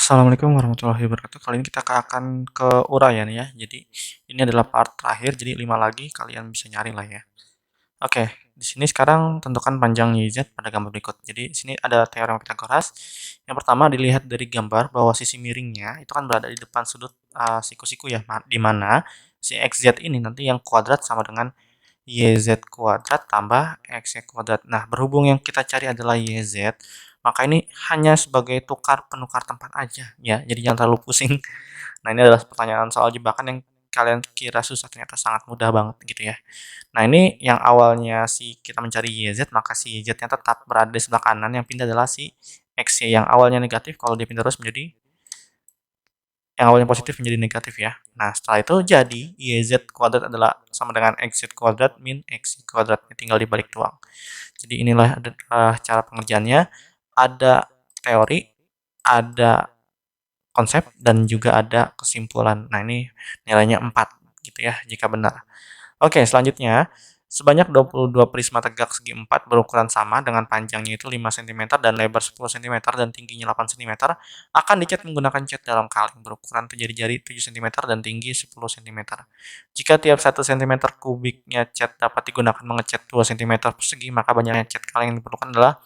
Assalamualaikum warahmatullahi wabarakatuh. Kali ini kita akan ke uraian ya. Jadi ini adalah part terakhir, jadi 5 lagi kalian bisa nyari lah ya. Oke, di sini sekarang tentukan panjang YZ pada gambar berikut. Jadi di sini ada teorema Pythagoras. Yang pertama dilihat dari gambar bahwa sisi miringnya itu kan berada di depan sudut siku-siku ya, di mana si XZ ini nanti yang kuadrat sama dengan YZ kuadrat tambah XY kuadrat. Nah, berhubung yang kita cari adalah YZ, maka ini hanya sebagai penukar tempat aja ya. Jadi jangan terlalu pusing. Nah, ini adalah pertanyaan soal jebakan yang kalian kira susah ternyata sangat mudah banget gitu ya. Nah, ini yang awalnya kita mencari YZ, maka si YZ-nya tetap berada di sebelah kanan, yang pindah adalah si XY yang awalnya negatif, kalau dia pindah terus menjadi yang awalnya positif menjadi negatif ya. Nah, setelah itu jadi YZ kuadrat adalah sama dengan XZ kuadrat min XY kuadrat. Tinggal dibalik doang. Jadi inilah adalah cara pengerjaannya. Ada teori, ada konsep, dan juga ada kesimpulan. Nah, ini nilainya 4 gitu ya jika benar. Oke, selanjutnya, sebanyak 22 prisma tegak segi 4 berukuran sama dengan panjangnya itu 5 cm dan lebar 10 cm dan tingginya 8 cm akan dicat menggunakan cat dalam kaleng berukuran jari-jari 7 cm dan tinggi 10 cm. Jika tiap 1 cm kubiknya cat dapat digunakan mengecat 2 cm persegi, maka banyaknya cat kaleng yang diperlukan adalah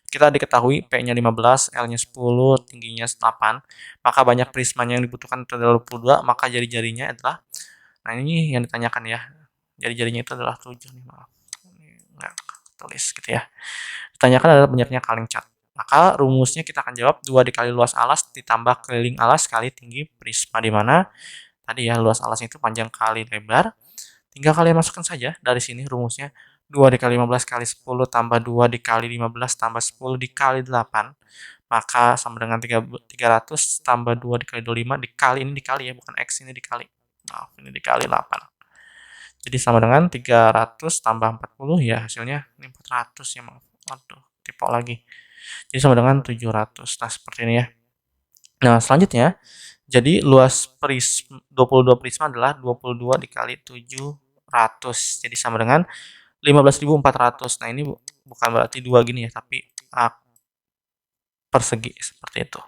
kita diketahui P-nya 15, L-nya 10, tingginya 8, maka banyak prismanya yang dibutuhkan adalah 22, maka jari-jarinya adalah, nah ini yang ditanyakan ya, jari-jarinya itu adalah 7 nih, maaf. Ini enggak tulis gitu ya. Ditanyakan adalah banyaknya kaleng cat. Maka rumusnya kita akan jawab 2 dikali luas alas ditambah keliling alas kali tinggi prisma, di mana tadi ya luas alasnya itu panjang kali lebar. Tinggal kalian masukkan saja dari sini rumusnya 2 dikali 15 kali 10 tambah 2 dikali 15 tambah 10 dikali 8, maka sama dengan 300 tambah 2 dikali 25 dikali, ini dikali ya, bukan X, ini dikali. Maaf, ini dikali 8. Jadi sama dengan 300 tambah 40 ya, hasilnya ini 400 ya, maaf. Waduh, tipe lagi. Jadi sama dengan 700. Nah, seperti ini ya. Nah, selanjutnya, jadi luas 22 prisma adalah 22 dikali 700. Jadi sama dengan 15.400. Nah, ini bukan berarti 2 gini ya, tapi persegi seperti itu.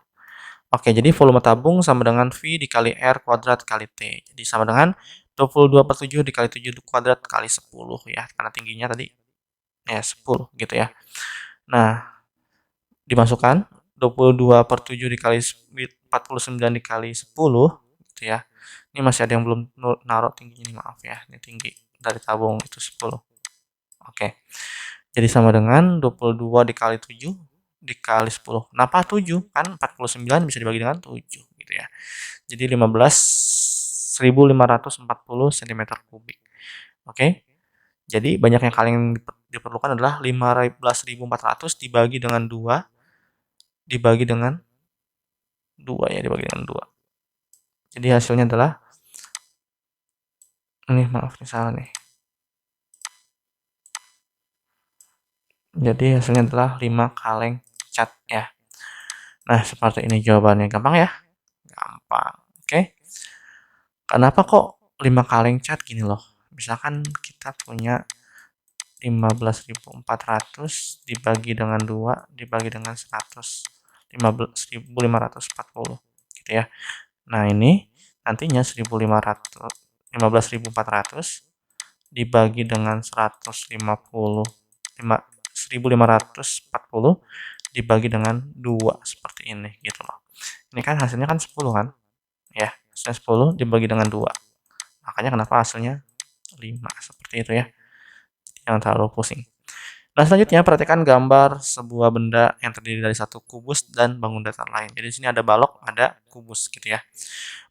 Oke, jadi volume tabung sama dengan V dikali R kuadrat kali T. Jadi sama dengan 22/7 dikali 7 kuadrat kali 10 ya, karena tingginya tadi ya 10 gitu ya. Nah, dimasukkan 22/7 dikali 49 dikali 10 gitu ya. Ini masih ada yang belum naruh tingginya nih, maaf ya. Ini tinggi dari tabung itu 10. Oke. Jadi sama dengan 22 dikali 7 dikali 10. Kenapa 7? Kan 49 bisa dibagi dengan 7 gitu ya. Jadi 15.540 cm kubik. Oke. Jadi banyaknya kaleng yang diperlukan adalah 15.400 dibagi dengan 2 dibagi dengan 2 ya, dibagi dengan 2. Jadi hasilnya adalah ini, maaf nih salah nih. Jadi hasilnya adalah 5 kaleng cat ya. Nah, seperti ini jawabannya. Gampang ya? Gampang. Oke. Kenapa kok 5 kaleng cat gini loh? Misalkan kita punya 15.400 dibagi dengan 2 dibagi dengan 15.540 gitu ya. Nah, ini nantinya 15.400 dibagi dengan 1540 dibagi dengan 2 seperti ini gitu loh. Ini kan hasilnya kan 10 kan? Ya, hasilnya 10 dibagi dengan 2. Makanya kenapa hasilnya 5 seperti itu ya. Jangan terlalu pusing. Nah, selanjutnya perhatikan gambar sebuah benda yang terdiri dari satu kubus dan bangun datar lain. Jadi di sini ada balok, ada kubus gitu ya.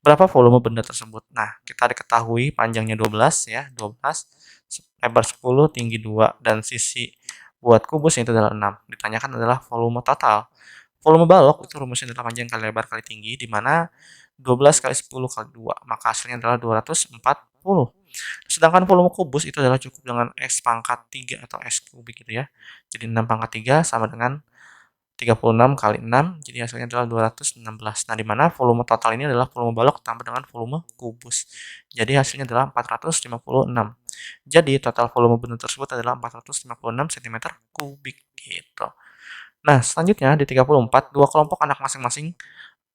Berapa volume benda tersebut? Nah, kita diketahui panjangnya 12 ya, 12, lebar 10, tinggi 2, dan sisi buat kubus itu adalah 6. Ditanyakan adalah volume total. Volume balok itu rumusnya adalah panjang kali lebar kali tinggi, di mana 12 kali 10 kali 2, maka hasilnya adalah 240. Sedangkan volume kubus itu adalah cukup dengan X pangkat 3 atau X kubik gitu ya. Jadi 6 pangkat 3 sama dengan 36 kali 6, jadi hasilnya adalah 216. Nah, di mana volume total ini adalah volume balok tambah dengan volume kubus. Jadi hasilnya adalah 456. Jadi total volume benda tersebut adalah 456 cm kubik gitu. Nah, selanjutnya di 34, dua kelompok anak masing-masing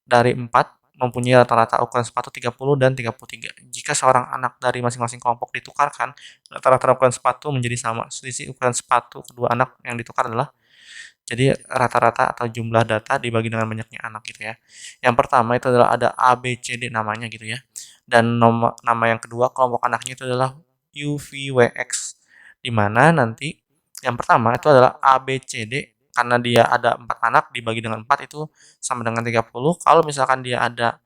dari 4 mempunyai rata-rata ukuran sepatu 30 dan 33. Jika seorang anak dari masing-masing kelompok ditukarkan, rata-rata ukuran sepatu menjadi sama. Selisih ukuran sepatu kedua anak yang ditukar adalah jadi rata-rata atau jumlah data dibagi dengan banyaknya anak gitu ya. Yang pertama itu adalah ada A, B, C, D namanya gitu ya. Dan nama yang kedua kelompok anaknya itu adalah U, V, W, X. Di mana nanti yang pertama itu adalah A, B, C, D karena dia ada 4 anak dibagi dengan 4 itu sama dengan 30. Kalau misalkan dia ada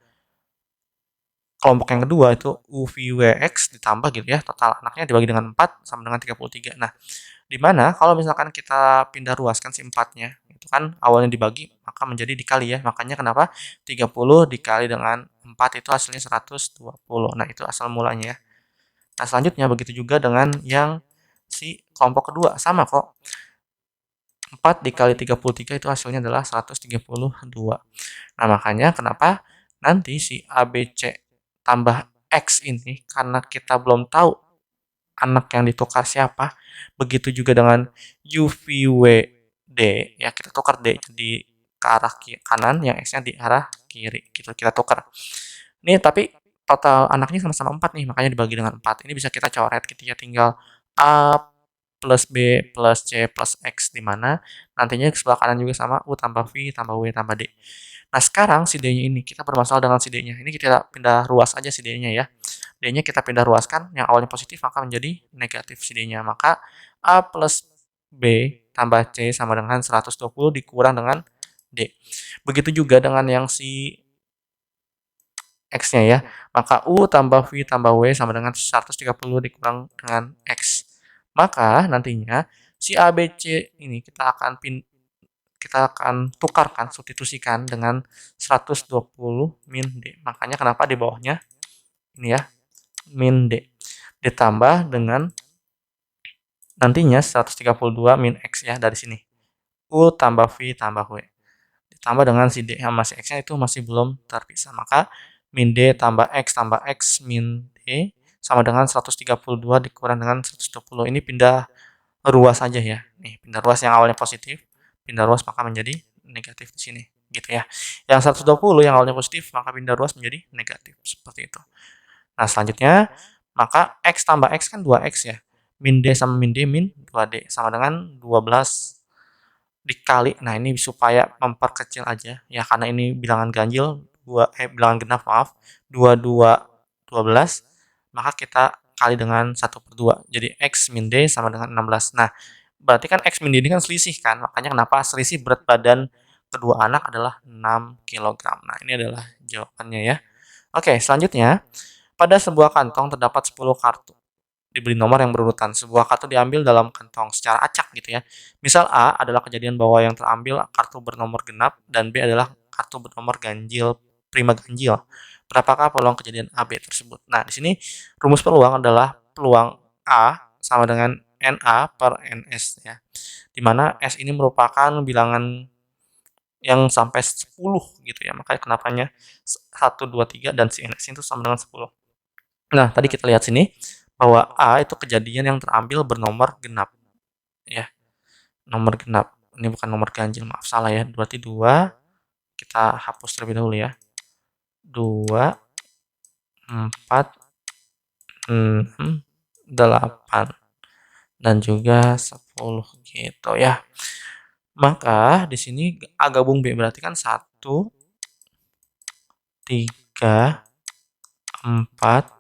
kelompok yang kedua itu U, V, W, X ditambah gitu ya, total anaknya dibagi dengan 4 sama dengan 33. Nah, di mana kalau misalkan kita pindah ruaskan si 4-nya, itu kan awalnya dibagi, maka menjadi dikali ya. Makanya kenapa 30 dikali dengan 4 itu hasilnya 120. Nah, itu asal mulanya ya. Nah, selanjutnya begitu juga dengan yang si kelompok kedua, sama kok. 4 dikali 33 itu hasilnya adalah 132. Nah, makanya kenapa nanti si ABC tambah X ini, karena kita belum tahu anak yang ditukar siapa, begitu juga dengan UVWD, ya kita tukar D di ke arah kanan, yang X-nya di arah kiri, gitu kita tukar. Ini tapi total anaknya sama-sama 4 nih, makanya dibagi dengan 4. Ini bisa kita coret gitu ya, tinggal A plus B plus C plus X, di mana nantinya ke sebelah kanan juga sama U tambah V tambah W tambah D. Nah, sekarang si D-nya ini, kita bermasalah dengan si D-nya. Ini kita pindah ruas aja si D-nya ya. D-nya kita pindah ruaskan, yang awalnya positif maka menjadi negatif si D-nya. Maka A plus B tambah C sama dengan 120 dikurang dengan D. Begitu juga dengan yang si X-nya ya. Maka U tambah V tambah W sama dengan 130 dikurang dengan X. Maka nantinya si A, B, C ini kita akan tukarkan, substitusikan dengan 120 min D. Makanya kenapa di bawahnya ini ya, min D. Ditambah dengan nantinya 132 min X ya dari sini. U tambah V tambah W. Ditambah dengan si D yang masih X-nya itu masih belum terpisah. Maka min D tambah X min D sama dengan 132 dikurang dengan 120. Ini pindah ruas aja ya. Nih, pindah ruas yang awalnya positif, pindah ruas maka menjadi negatif di sini, gitu ya. Yang 120 yang awalnya positif maka pindah ruas menjadi negatif, seperti itu. Nah, selanjutnya maka X tambah X kan 2X ya. Min D sama min D min 2D sama dengan 12 dikali. Nah, ini supaya memperkecil aja ya karena ini bilangan ganjil, bilangan genap maaf, 22 12, maka kita kali dengan 1/2. Jadi X min D sama dengan 16. Nah, berarti kan X min D ini kan selisih kan, makanya kenapa selisih berat badan kedua anak adalah 6 kg. Nah, ini adalah jawabannya ya. Oke, selanjutnya, pada sebuah kantong terdapat 10 kartu. Diberi nomor yang berurutan. Sebuah kartu diambil dalam kantong secara acak gitu ya. Misal A adalah kejadian bahwa yang terambil kartu bernomor genap dan B adalah kartu bernomor ganjil, prima ganjil. Berapakah peluang kejadian A, B tersebut? Nah, di sini rumus peluang adalah peluang A sama dengan NA per NS ya. Di mana S ini merupakan bilangan yang sampai 10 gitu ya. Makanya kenapanya 1, 2, 3 dan si NS itu sama dengan 10. Nah, tadi kita lihat sini bahwa A itu kejadian yang terambil bernomor genap ya. Nomor genap. Ini bukan nomor ganjil, maaf salah ya. Berarti 2 kita hapus terlebih dahulu ya. 2 4 6 8 dan juga 10 gitu ya. Maka di sini A gabung B berarti kan 1 3 4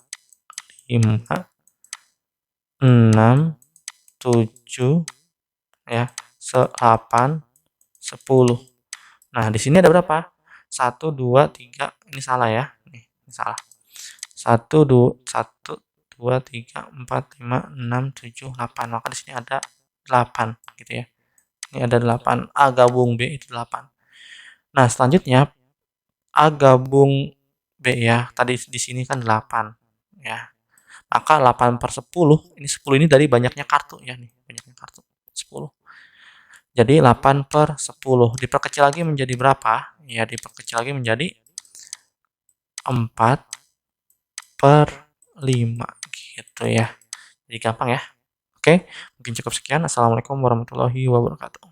5 6 7 ya, 8 10. Nah, di sini ada berapa? 1 2 3, ini salah ya. Nih, ini salah. 1 2 3 4 5 6 7 8. Maka di sini ada 8 gitu ya. Ini ada 8. A gabung B itu 8. Nah, selanjutnya A gabung B ya. Tadi di sini kan 8 ya. Maka 8/10, ini 10 ini dari banyaknya kartu ya nih, banyaknya kartu 10. Jadi 8/10 diperkecil lagi menjadi berapa? Ya, diperkecil lagi menjadi 4/5 gitu ya. Jadi gampang ya. Oke, mungkin cukup sekian. Assalamualaikum warahmatullahi wabarakatuh.